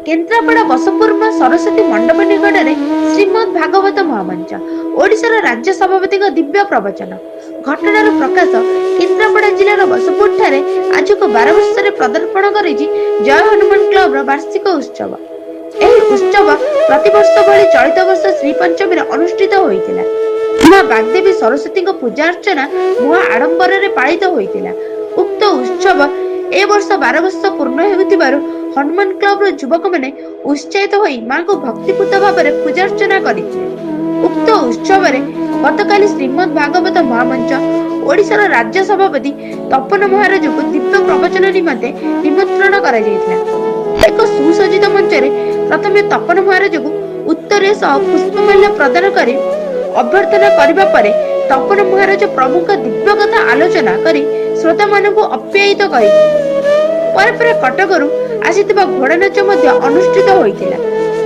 केन्द्रापड़ा बसपुर मां सरस्वती मंडप निकट में श्रीमद भागवत महामंच ओडिशार राज्य सभापति दिव्य प्रवचन घटनार प्रकाश केन्द्रापड़ा जिलार बसपुर ठारे आज को 12 वर्ष पदार्पण कर जय हनुमान क्लब वार्षिक उत्सव। ଏହି ଉତ୍ସବ ପ୍ରତିବର୍ଷ ଭଳି ଚଳିତ ବର୍ଷ ଶ୍ରୀ ପଞ୍ଚମୀରେ ଅନୁଷ୍ଠିତ ହୋଇଥିଲା। ମା ବାଗଦେବୀ ସରସ୍ୱତୀଙ୍କ ପୂଜା ଅର୍ଚ୍ଚନା ମହା ଆଡମ୍ବରରେ ପାଳିତ ହୋଇଥିଲା। ଉକ୍ତ ଉତ୍ସବ ଏ ବର୍ଷ 12 ବର୍ଷ ପୂର୍ଣ୍ଣ ହେଉଥିବାରୁ ହନୁମାନ କ୍ଲବର ଯୁବକମାନେ ଉତ୍ସାହିତ ହୋଇ ମାଙ୍କୁ ଭକ୍ତିପୂତ ଭାବରେ ପୂଜା ଅର୍ଚ୍ଚନା କରିଥିଲେ। ଉକ୍ତ ଉତ୍ସବରେ ଗତକାଲି ଶ୍ରୀମଦ ଭାଗବତ ମହାମଞ୍ଚ ଓଡ଼ିଶାର ରାଜ୍ୟ ସଭାପତି ତପନ ମହାରାଜଙ୍କୁ ଦିବ୍ୟ ପ୍ରବଚନ ନିମନ୍ତେ ନିମନ୍ତ୍ରଣ କରାଯାଇଥିଲା। ଏକ ସୁସଜ୍ଜିତ ମଞ୍ଚରେ ପ୍ରଥମେ ତପନ ମହାରାଜଙ୍କୁ ଉତ୍ତରୀୟ ସହ ପୁଷ୍ପମାଲ୍ୟ ପ୍ରଦାନ କରି ଅଭ୍ୟର୍ଥନା କରିବା ପରେ ତପନ ମହାରାଜ ପ୍ରମୁଖ ଦିବ୍ୟ କଥା ଆଲୋଚନା କରି ଶ୍ରୋତାମାନଙ୍କୁ ଅପ୍ୟାୟିତ କରିଥିଲେ। ପରେ ପରେ କଟକରୁ ଆସିଥିବା ଘୋଡ଼ାନାଚ ମଧ୍ୟ ଅନୁଷ୍ଠିତ ହୋଇଥିଲା।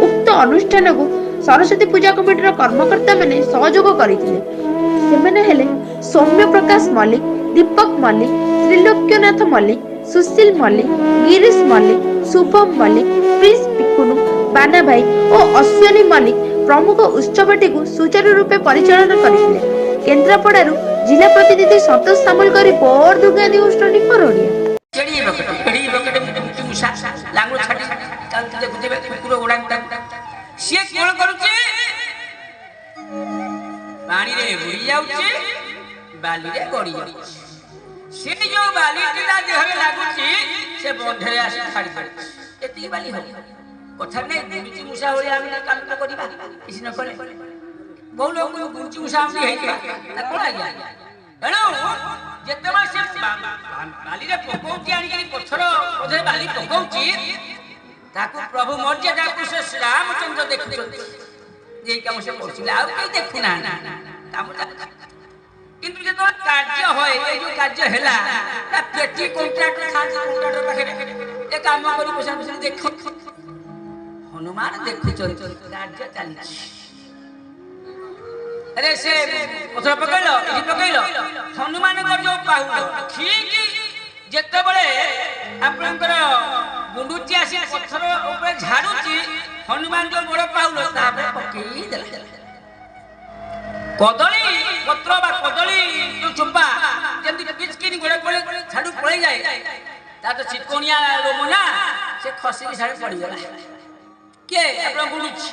ଉକ୍ତ ଅନୁଷ୍ଠାନକୁ ସରସ୍ୱତୀ ପୂଜା କମିଟିର କର୍ମକର୍ତ୍ତାମାନେ ସହଯୋଗ କରିଥିଲେ। ସେମାନେ ହେଲେ ସୌମ୍ୟ ପ୍ରକାଶ ମଲ୍ଲିକ, ଦୀପକ ମଲ୍ଲିକ, ତ୍ରିଲୋକ୍ୟନାଥ ମଲ୍ଲିକ, ସୁଶୀଲ ମଲ୍ଲିକ, ଗିରୀଶ ମଲ୍ଲିକ, ଶୁଭମ ମଲ୍ଲିକ, ପ୍ରିନ୍ସ ପିକୁନୁ, ବାନା ଭାଇ ଓ ଅଶ୍ୱିନୀ ମଲ୍ଲିକ ପ୍ରମୁଖ ଉତ୍ସବଟିକୁ ସୁଚାରୁ ରୂପେ ପରିଚାଳନା କରିଥିଲେ। କେନ୍ଦ୍ରାପଡ଼ାରୁ ଜିଲ୍ଲା ପ୍ରତିନିଧି ସନ୍ତୋଷ ସାମଲଙ୍କ ରିପୋର୍ଟ ଦୁର୍ଗା ନ୍ୟୁଜ 24 ଓଡ଼ିଆ। पानी रे बुड़ी जाउची बाली रे गड़ी जाउची से जो बाली टीला देहरे लागुची से बंधरे आसी खाड़ी पड़ची एती बाली हो कथा नै गुंची मुसा होली आमी काम तो करिबा किछि न कले बहु लोग गुंची मुसा आमी हेइबा ता कोला या हेलो जेतेबा से बाली रे पकोउची आनी के पत्थर ओधे बाली पकोउची ताको प्रभु मर्यादा पुरुष श्री रामचंद्र देखुछंती जे काम से करछिला आ के देखुना काम किंतु जे तो कार्य होय ए जो कार्य हेला ता पेटी कॉन्ट्रैक्ट खाती कॉन्ट्रैक्टर पाखे ए काम करी पैसा पैसा देख हनुमान देखुछंती कार्य चाली अरे से पत्थर पकड़लो हनुमान कर जो पाहु ठीक जेते बळे आपनकर गुंडुची आसी पत्थर ऊपर झाड़ुची हनुमान जो बड़ पाउलो तापे पकेई देला कदली पत्र बा कदली जो चुप्पा जंदी पिचकिनी गोड़े पड़े झाड़ू पड़े जाए ता तो चितकोनिया लोमना से खसी झाड़ पड़ी गला के आपन गुंडुची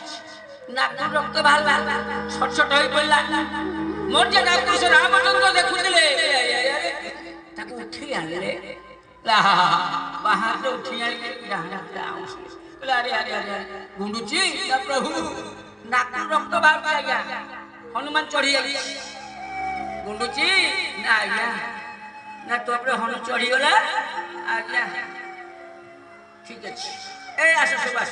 नाक रक्त बाहर छट छट होई पड़ला मर्यादा पुरुष रामचंद्र देखुतिले ताको उठी आनले बाहर उठी आनले अरे अरे अरे गुंडुची प्रभु नाक रक्त बाहर गया हनुमान चढ़ी गई गुंडुची ना आज्ञा ना तो हनु चढ़ी गला आज्ञा ठीक अच्छे ए आस सब आस